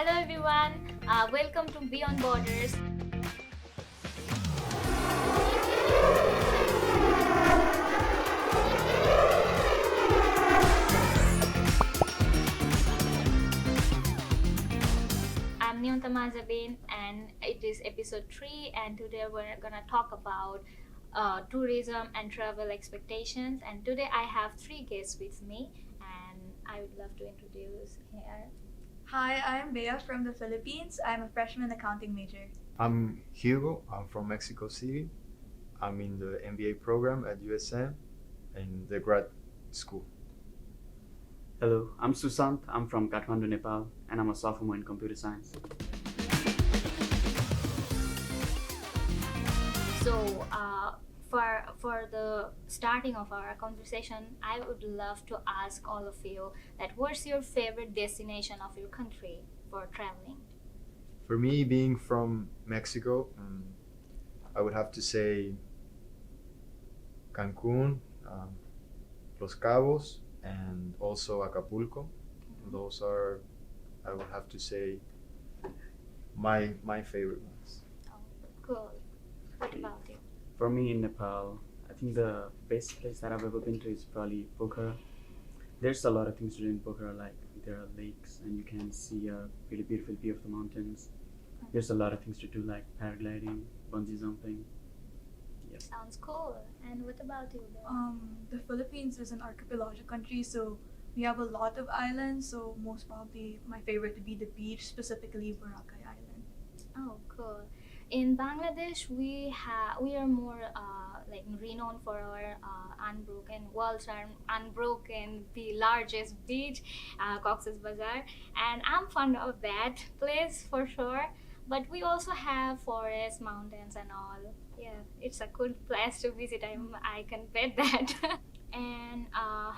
Hello everyone, welcome to Beyond Borders. I'm Niyantama Zabin and it is episode 3, and today we're gonna talk about tourism and travel expectations. And today I have 3 guests with me, and I would love to introduce here. Hi, I'm Bea from the Philippines. I'm a freshman accounting major. I'm Hugo. I'm from Mexico City. I'm in the MBA program at USM in the grad school. Hello, I'm Susant. I'm from Kathmandu, Nepal, and I'm a sophomore in computer science. So, for the starting of our conversation, I would love to ask all of you that what's your favorite destination of your country for traveling? For me, being from Mexico, I would have to say Cancun, Los Cabos, and also Acapulco. Those are, I would have to say, my favorite ones. Oh, cool. What about you? For me in Nepal, I think the best place that I've ever been to is probably Pokhara. There's a lot of things to do in Pokhara, like there are lakes and you can see a really beautiful view of the mountains. There's a lot of things to do like paragliding, bungee jumping. Yeah. Sounds cool. And what about you, Bill? The Philippines is an archipelagic country, so we have a lot of islands. So most probably my favorite would be the beach, specifically Boracay Island. Oh, cool. In Bangladesh, we are more like renowned for our unbroken, the largest beach, Cox's Bazar, and I'm fond of that place for sure. But we also have forests, mountains, and all. Yeah, it's a good place to visit. I can bet that. And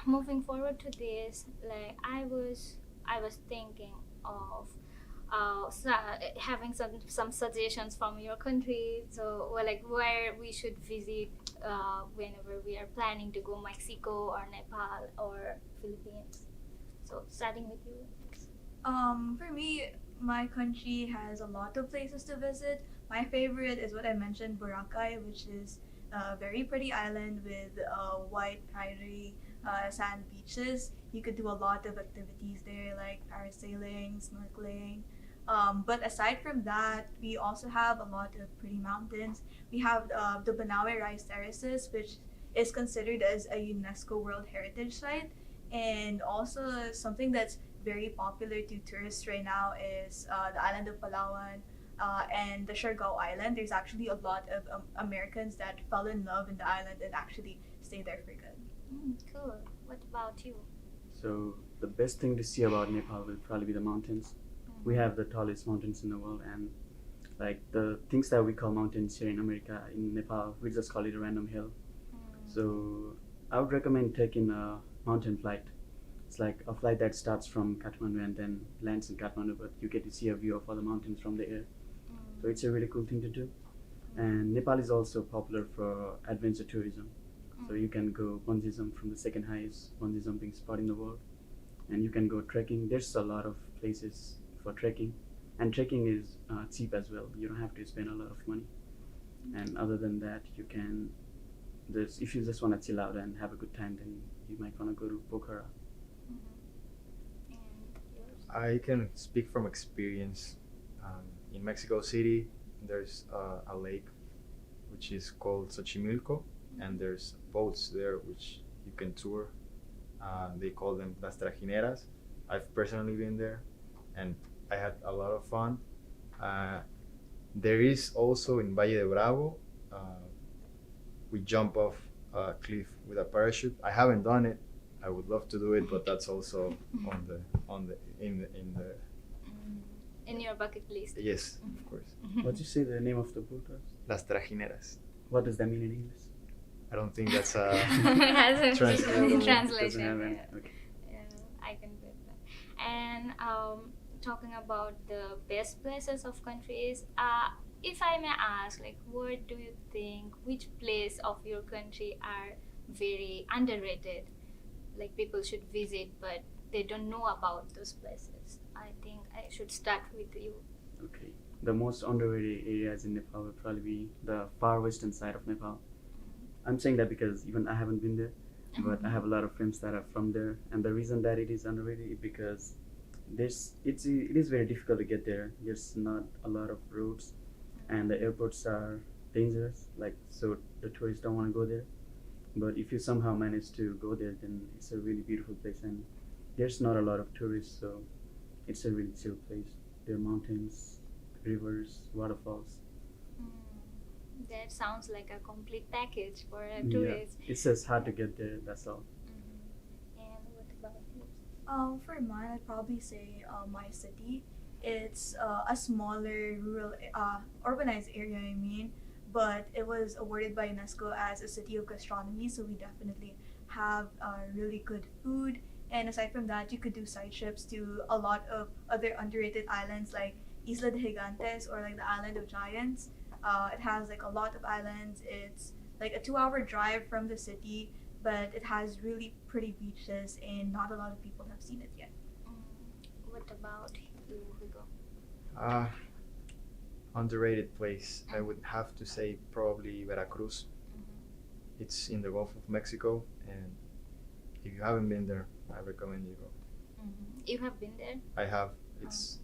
moving forward to this, like I was thinking of having some suggestions from your country, so like where we should visit whenever we are planning to go Mexico or Nepal or Philippines. So starting with you. For me, my country has a lot of places to visit. My favorite is what I mentioned, Boracay, which is a very pretty island with white, prairie, sand beaches. You could do a lot of activities there, like parasailing, snorkeling. But aside from that, we also have a lot of pretty mountains. We have the Banawe Rice Terraces, which is considered as a UNESCO World Heritage Site. And also something that's very popular to tourists right now is the island of Palawan and the Siargao Island. There's actually a lot of Americans that fell in love in the island and actually stay there for good. Cool. What about you? So the best thing to see about Nepal will probably be the mountains. We have the tallest mountains in the world, and like the things that we call mountains here in America, in Nepal, we just call it a random hill. So I would recommend taking a mountain flight. It's like a flight that starts from Kathmandu and then lands in Kathmandu, but you get to see a view of all the mountains from the air. So it's a really cool thing to do. And Nepal is also popular for adventure tourism. So you can go bungee jump from the second highest bungee jumping spot in the world. And you can go trekking. There's a lot of places for trekking. And trekking is cheap as well. You don't have to spend a lot of money. And other than that, you can, if you just want to chill out and have a good time, then you might want to go to Pokhara. And yours? I can speak from experience. In Mexico City, there's a lake which is called Xochimilco, and there's boats there which you can tour. They call them Las Trajineras. I've personally been there, and I had a lot of fun. There is also in Valle de Bravo, we jump off a cliff with a parachute. I haven't done it. I would love to do it, but that's also In your bucket list. yes, of course. What did you say the name of the boat was? Las Trajineras. What does that mean in English? I don't think that's a Has a Translation. translation. Doesn't have any. Yeah. Okay. Yeah, I can get that. And talking about the best places of countries, if I may ask, like, what do you think? Which place of your country are very underrated? Like people should visit, but they don't know about those places. I think I should start with you. Okay. The most underrated areas in Nepal would probably be the far western side of Nepal. I'm saying that because even I haven't been there, but I have a lot of friends that are from there, and the reason that it is underrated is because it is very difficult to get there. There's not a lot of roads, and the airports are dangerous. Like, so the tourists don't want to go there. But if you somehow manage to go there, then it's a really beautiful place, and there's not a lot of tourists, so it's a really chill place. There are mountains, rivers, waterfalls. That sounds like a complete package for a Yeah, tourist. it's just hard to get there. That's all. And what about you? For mine, I'd probably say my city. It's a smaller rural, urbanized area. I mean, but it was awarded by UNESCO as a city of gastronomy. So we definitely have really good food. And aside from that, you could do side trips to a lot of other underrated islands like Isla de Gigantes or like the Island of Giants. It has like a lot of islands. It's like a 2-hour drive from the city, but it has really pretty beaches, and not a lot of people have seen it yet. What about you, Hugo? Underrated place. I would have to say probably Veracruz. It's in the Gulf of Mexico, and if you haven't been there, I recommend you go. You have been there? I have. It's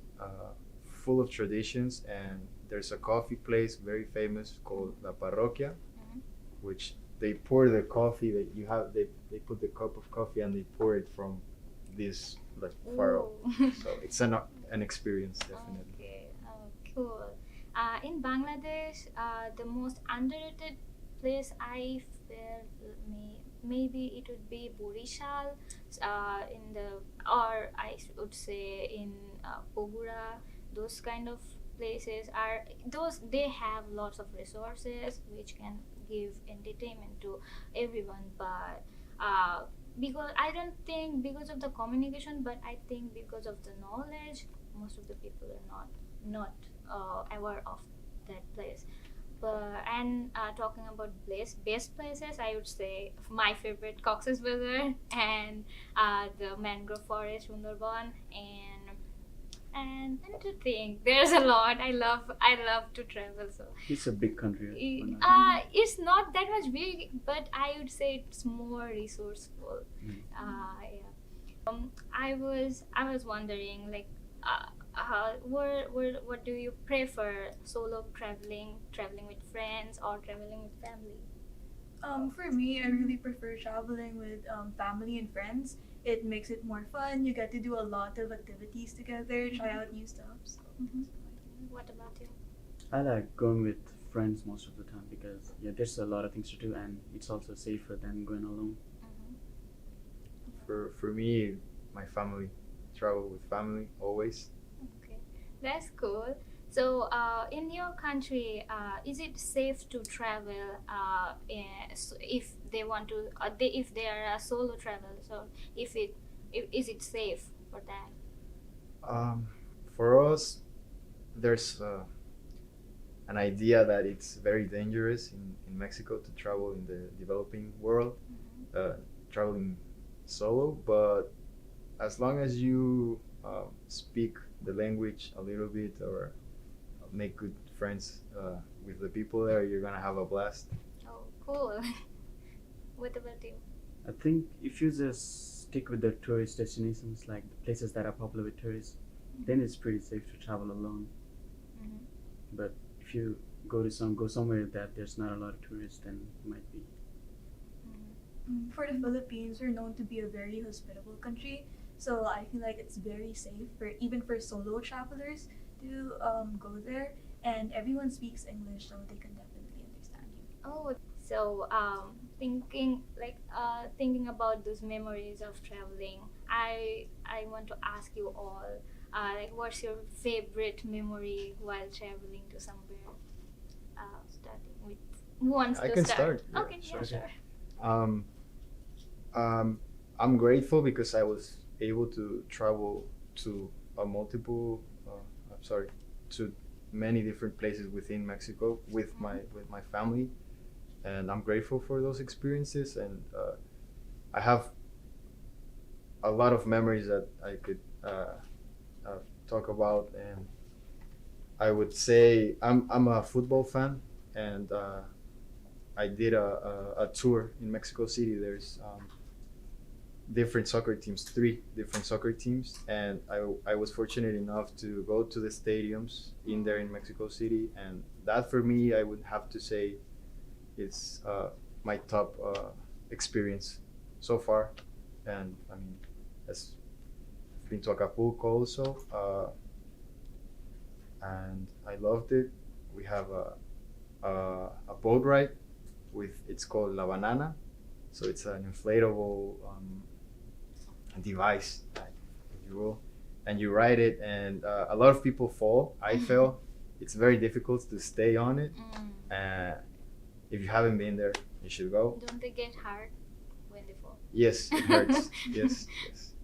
full of traditions, and there's a coffee place very famous called La Parroquia, which they pour the coffee that you have. They put the cup of coffee and they pour it from this like far up. So it's an experience definitely. Okay, cool. In Bangladesh, the most underrated place I felt maybe it would be Borishal, or I would say in Bogura. Those kind of places they have lots of resources which can give entertainment to everyone, but because I don't think because of the communication, but I think because of the knowledge, most of the people are not aware of that place. But and talking about best places, I would say my favorite Cox's Bazar and the mangrove forest Sundarban and to think there's a lot. I love to travel, so It's a big country. it's not that much big, but I would say it's more resourceful. Yeah. I was wondering like what do you prefer, solo traveling with friends, or traveling with family? For me, I really prefer traveling with family and friends. It makes it more fun. You get to do a lot of activities together, try out new stuff. So What about you? I like going with friends most of the time because there's a lot of things to do, and it's also safer than going alone. For me, my family. Travel with family always. Okay, that's cool. So, in your country, is it safe to travel if they want to, if they are a solo travel? So, is it safe for that? For us, there's an idea that it's very dangerous in Mexico to travel in the developing world, traveling solo. But as long as you speak the language a little bit or make good friends with the people there, you're gonna have a blast. Oh, cool. What about you? I think if you just stick with the tourist destinations, like the places that are popular with tourists, then it's pretty safe to travel alone. But if you go somewhere that there's not a lot of tourists, then it might be. For the Philippines, we're known to be a very hospitable country. So I feel like it's very safe even for solo travelers to go there, and everyone speaks English, so they can definitely understand you. Oh, so thinking about those memories of traveling, I want to ask you all, what's your favorite memory while traveling to somewhere? Starting with who wants I to can start? start. Yeah, Okay, yeah, sure. sure. I'm grateful because I was able to travel to to many different places within Mexico with my family, and I'm grateful for those experiences. And I have a lot of memories that I could talk about, and I would say I'm a football fan, and I did a tour in Mexico City. There's different soccer teams, 3 different soccer teams, and I was fortunate enough to go to the stadiums in there in Mexico City, and that for me I would have to say is my top experience so far. And I mean, as I've been to Acapulco also, and I loved it. We have a boat ride with, it's called La Banana, so it's an inflatable device, if you will, and you ride it, and a lot of people fall. I fell. It's very difficult to stay on it. If you haven't been there, you should go. Don't they get hurt when they fall? Yes, it hurts. yes.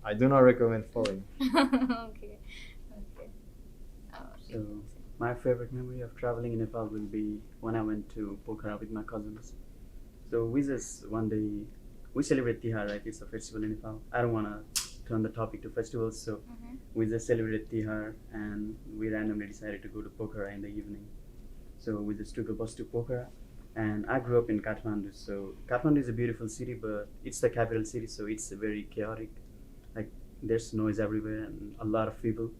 I do not recommend falling. Okay. Oh, So my favorite memory of traveling in Nepal will be when I went to Pokhara with my cousins. So we just one day, we celebrate Tihar, right? It's a festival in Nepal. I don't want to turn the topic to festivals, so we just celebrated Tihar, and we randomly decided to go to Pokhara in the evening. So we just took a bus to Pokhara, and I grew up in Kathmandu. So Kathmandu is a beautiful city, but it's the capital city, so it's very chaotic. Like there's noise everywhere and a lot of people.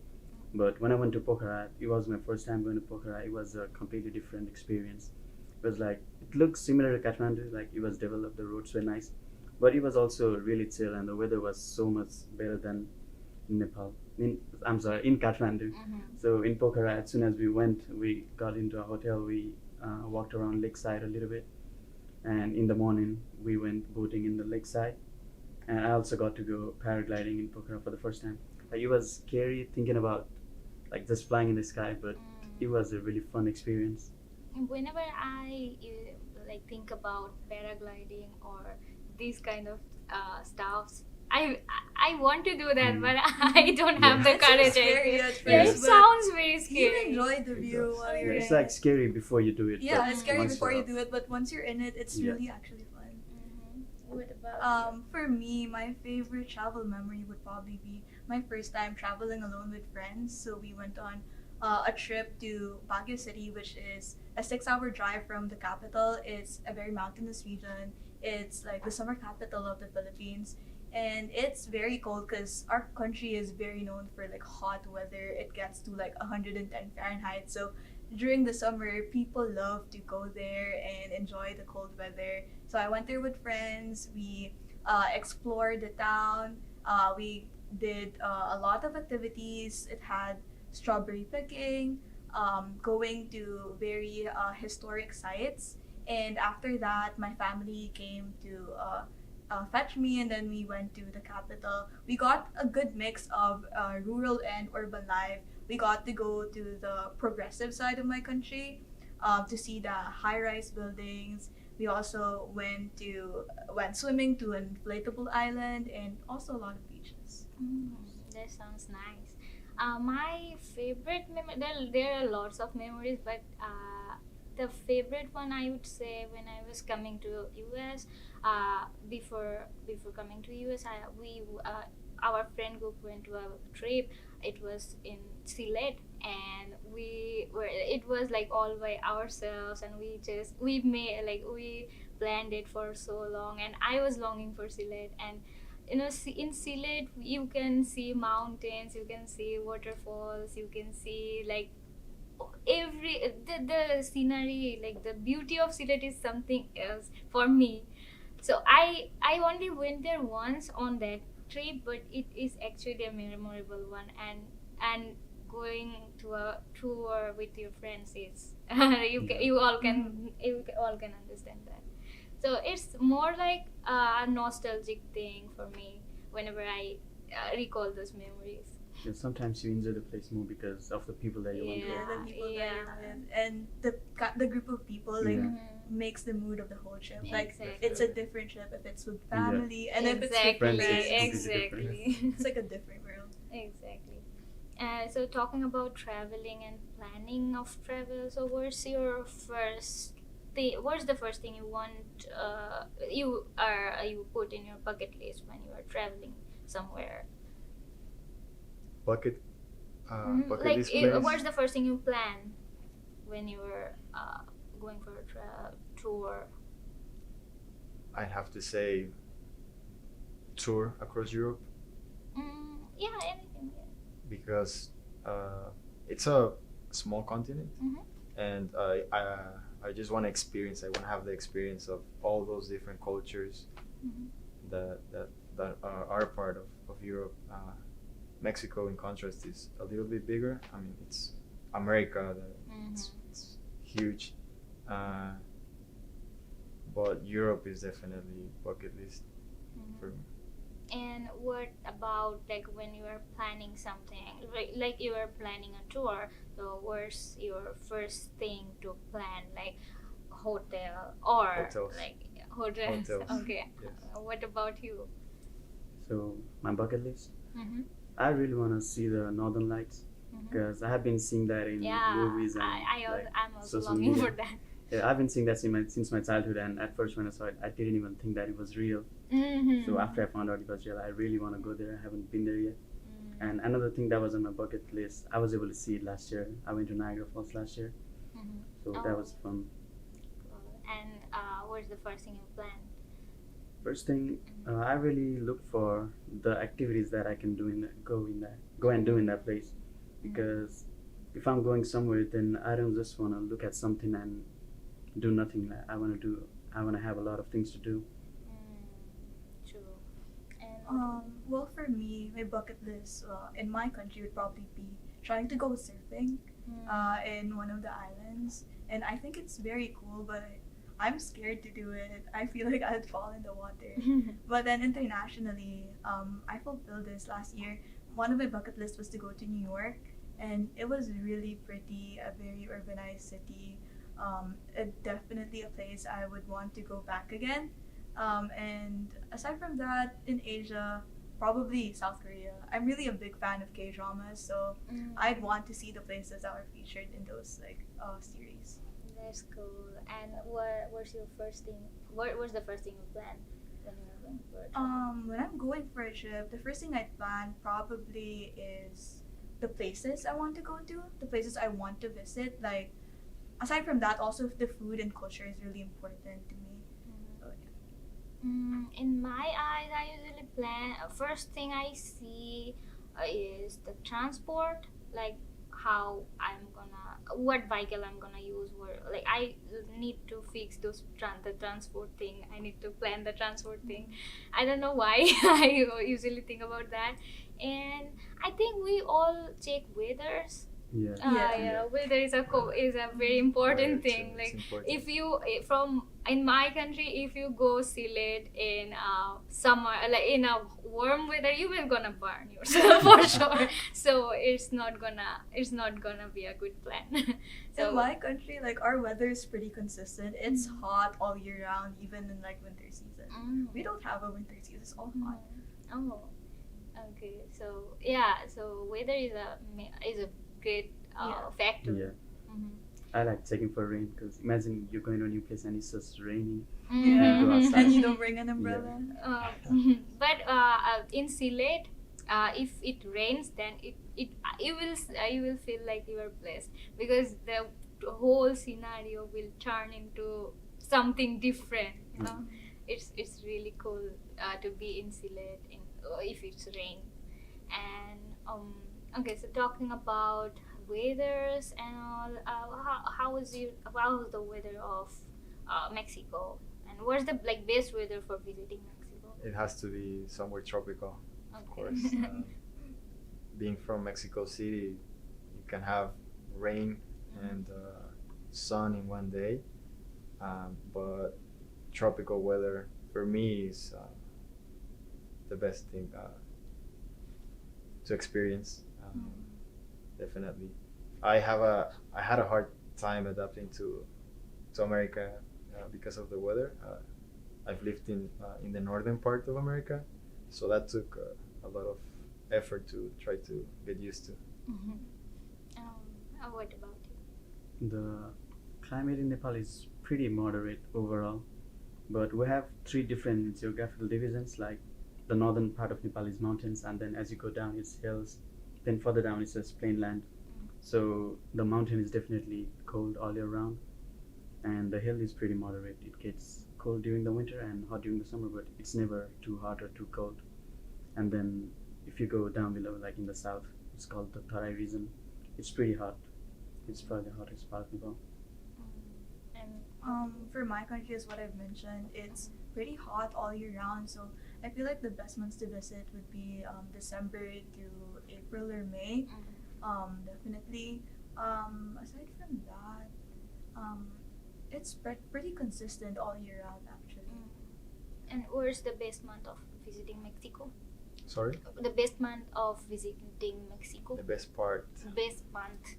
But when I went to Pokhara, it was my first time going to Pokhara. It was a completely different experience. It was like, it looks similar to Kathmandu, like it was developed, the roads were nice, but it was also really chill, and the weather was so much better than in Nepal. In Kathmandu. So in Pokhara, as soon as we went, we got into a hotel, we walked around lakeside a little bit, and in the morning we went boating in the lakeside, and I also got to go paragliding in Pokhara for the first time. Like, it was scary thinking about like just flying in the sky, but it was a really fun experience. Whenever I like think about paragliding or these kind of stuffs, I want to do that, but I don't have the It's courage. scary at first, Yeah, it but sounds very you scary. enjoy the It view does. while you're It's in like it. scary before you do it. Yeah, but it's scary once before you're you up- do it, but once you're in it, it's Yeah. really actually fun. What about For me, my favorite travel memory would probably be my first time traveling alone with friends. So we went on a trip to Baguio City, which is a 6-hour drive from the capital. It's a very mountainous region. It's like the summer capital of the Philippines. And it's very cold because our country is very known for like hot weather. It gets to like 110 Fahrenheit. So during the summer, people love to go there and enjoy the cold weather. So I went there with friends. We explored the town. We did a lot of activities. It had strawberry picking, going to very historic sites. And after that, my family came to fetch me, and then we went to the capital. We got a good mix of rural and urban life. We got to go to the progressive side of my country to see the high-rise buildings. We also went swimming to an inflatable island, and also a lot of beaches. That sounds nice. My favorite memory, there are lots of memories, but the favorite one I would say when I was coming to US, before coming to US, our friend group went to a trip. It was in Sylhet, and it was like all by ourselves, and we planned it for so long, and I was longing for Sylhet. And in Sylhet you can see mountains, you can see waterfalls, you can see like the scenery, like the beauty of Sylhet is something else for me. So I only went there once on that trip, but it is actually a memorable one, and going to a tour with your friends is you all can understand that. So it's more like a nostalgic thing for me whenever I recall those memories. Yeah, sometimes you enjoy the place more because of the people that you went Yeah, with. the people that Yeah. you're with, and the group of people like Yeah. makes the mood of the whole trip. Like Exactly. it's a different trip if it's with family, and if it's with Exactly, friends, friends, it's completely exactly. it's like a different world. Exactly. So talking about traveling and planning of travel, so what's the first thing you want you put in your bucket list when you are traveling somewhere. Bucket bucket Like, list place. what's the first thing you plan when you were going for a tour? I have to say tour across Europe Yeah, anything. Yeah. because it's a small continent, Mhm. and I just want to experience. I want to have the experience of all those different cultures Mhm. that are part of Europe. Mexico, in contrast, is a little bit bigger. I mean, it's America. It's huge, but Europe is definitely bucket list for me. And what about like when you are planning something, like you are planning a tour? So where's your first thing to plan, like hotel or Hotels. like hotels? Hotels. Okay. Yes. What about you? So my bucket list. Mm-hmm. I really want to see the Northern Lights because I have been seeing that in Yeah, movies and I'm also social longing media. for that. Yeah, I've been seeing that since my childhood, and at first when I saw it, I didn't even think that it was real. Mm-hmm. So after I found out it was real, I really want to go there. I haven't been there yet. And another thing that was on my bucket list, I was able to see it last year. I went to Niagara Falls last year, so that was fun. And what's the first thing you planned? First thing, I really look for the activities that I can do go and do in that place, because if I'm going somewhere, then I don't just want to look at something and do nothing. Like I want to have a lot of things to do. True. And Well, for me, my bucket list in my country would probably be trying to go surfing in one of the islands. And I think it's very cool, but I'm scared to do it. I feel like I'd fall in the water. But then internationally, I fulfilled this last year. One of my bucket lists was to go to New York, and it was really pretty, a very urbanized city. Definitely a place I would want to go back again. And aside from that, in Asia, probably South Korea. I'm really a big fan of K-dramas, so I'd want to see the places that were featured in those series. That's cool. And what was your first thing? What was the first thing you planned when you were going for a trip? When I'm going for a trip, the first thing I plan probably is the places I want to go to, the places I want to visit. Like, aside from that, also the food and culture is really important to me. So, yeah. In my eyes, I usually plan. First thing I see is the transport, like how I'm gonna, what vehicle I'm gonna use. Where like I need to fix the transport thing. I need to plan the transport thing. I don't know why I usually think about that, and I think we all check weathers. Yeah. Yeah. Weather is a very important Right, thing. it's Like important. if you from in my country, if you go Silet in summer, like in a warm weather, you will gonna burn yourself for sure. So it's not gonna be a good plan. So In my country, like our weather is pretty consistent. It's hot all year round, even in like winter season. We don't have a winter season; it's all hot. Oh, okay. So yeah, so weather is a great factor. Yeah. Mhm. I like checking for rain because imagine you're going to a new place and it's just raining. Mhm. go outside. And you don't bring an umbrella. But in Silet, if it rains, then you will feel like you are blessed, because the whole scenario will turn into something different. You know, it's really cool to be in Silet if it's rain. And okay, so talking about weathers and all, how was the weather of Mexico, and what's the like best weather for visiting Mexico? It has to be somewhere tropical, of Okay. course. Being from Mexico City, you can have rain and sun in one day, but tropical weather for me is the best thing to experience. Definitely, I had a hard time adapting to America because of the weather. I've lived in the northern part of America, so that took a lot of effort to try to get used to. What about you? The climate in Nepal is pretty moderate overall, but we have 3 different geographical divisions like the northern part of Nepal is mountains, and then as you go down, it's hills. Then further down, it's just plain land. So the mountain is definitely cold all year round, and the hill is pretty moderate. It gets cold during the winter and hot during the summer, but it's never too hot or too cold. And then if you go down below, like in the south, it's called the Tarai region. It's pretty hot. It's probably the hottest part of Nepal. And For my country, as what I've mentioned, it's pretty hot all year round. So I feel like the best months to visit would be December to April or May. Definitely. Aside from that, it's pretty consistent all year round actually. and where's the best month of visiting Mexico? Sorry? The best month of visiting Mexico. The best part, Best month.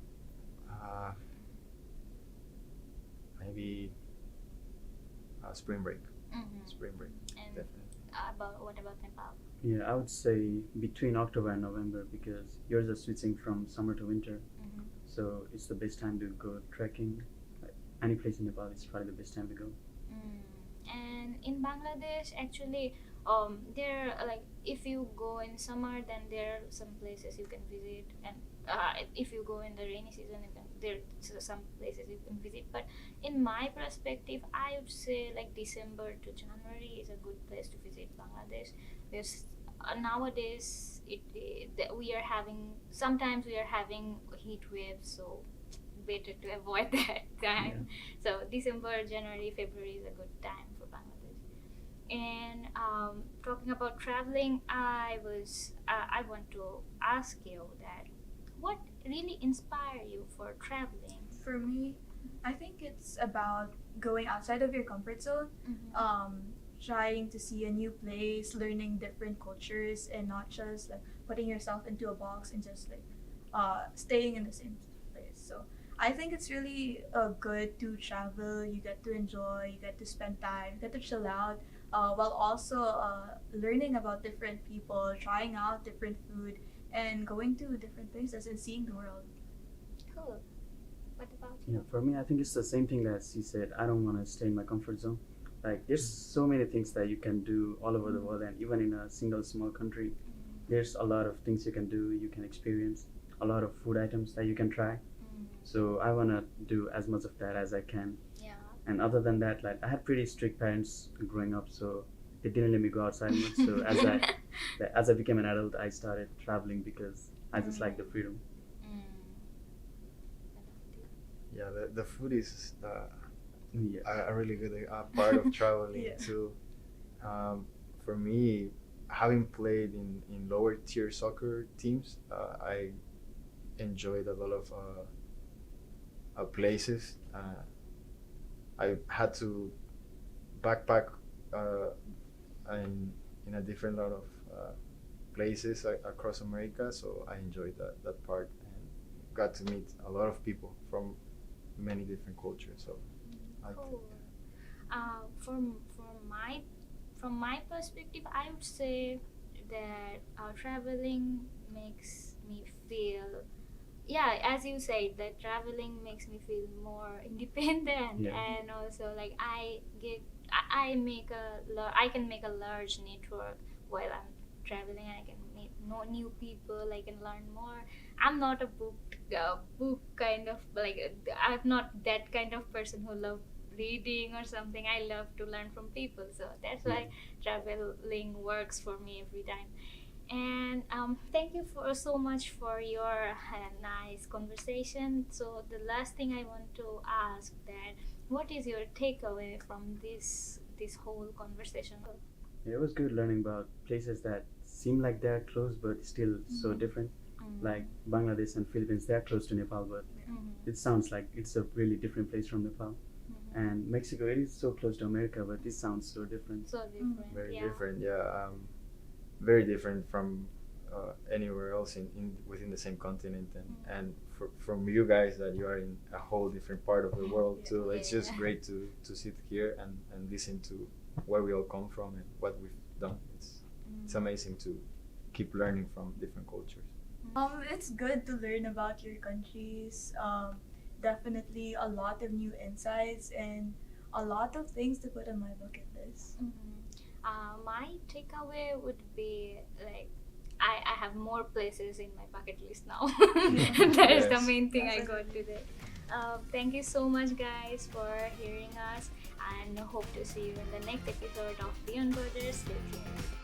maybe spring break. Mm-hmm. Spring break, And definitely. what about Nepal? Yeah, I would say between October and November because yours are switching from summer to winter. Mm-hmm. So it's the best time to go trekking. Like any place in Nepal is probably the best time to go. And in Bangladesh, actually, there are, like, if you go in summer, then there are some places you can visit, and if you go in the rainy season, there are some places you can visit. But in my perspective, I would say like December to January is a good place to visit Bangladesh because nowadays we are sometimes we are having heat waves, so better to avoid that time. So December, January, February is a good time for Bangladesh. And talking about traveling, I want to ask you that what really inspired you for traveling? For me, I think it's about going outside of your comfort zone, trying to see a new place, learning different cultures, and not just like putting yourself into a box and just like staying in the same place. So I think it's really good to travel. You get to enjoy, you get to spend time, you get to chill out, while also learning about different people, trying out different food, and going to different places and seeing the world. Cool. What about you? Yeah, for me, I think it's the same thing as you said. I don't want to stay in my comfort zone. Like, there's so many things that you can do all over the world, and even in a single small country, there's a lot of things you can do, you can experience, a lot of food items that you can try. So I want to do as much of that as I can. Yeah. And other than that, like, I had pretty strict parents growing up, so they didn't let me go outside much. So as I became an adult, I started traveling because I just like the freedom. Yeah, the food is Yeah. a really good part of traveling Yeah. too. For me, having played in lower tier soccer teams, I enjoyed a lot of places. I had to backpack in a different lot of places across America, so I enjoyed that part and got to meet a lot of people from many different cultures. So I liked Cool. it. From my perspective, I would say that traveling makes me feel, yeah, as you said, that traveling makes me feel more independent, Yeah. and also like I can make a large network while I'm traveling. I can meet new people. I can learn more. I'm not a book kind of like I'm not that kind of person who love reading or something. I love to learn from people, so that's why traveling works for me every time. And thank you for so much for your nice conversation. So the last thing I want to ask that what is your takeaway from this whole conversation? It was good learning about places that seem like they're close but still so different. Like Bangladesh and Philippines, they're close to Nepal, but it sounds like it's a really different place from Nepal. And Mexico, it is so close to America, but it sounds so different. So different. Very yeah. different, yeah. Very different from anywhere else within the same continent, and from you guys that you are in a whole different part of the world too. It's just Yeah. great to sit here and listen to where we all come from and what we've done. It's amazing to keep learning from different cultures. It's good to learn about your countries. Definitely a lot of new insights and a lot of things to put on my bucket list. My takeaway would be like I have more places in my bucket list now. That is the Yes. main thing I Yes. got today. Thank you so much, guys, for hearing us, and hope to see you in the next episode of Beyond Borders. Stay tuned.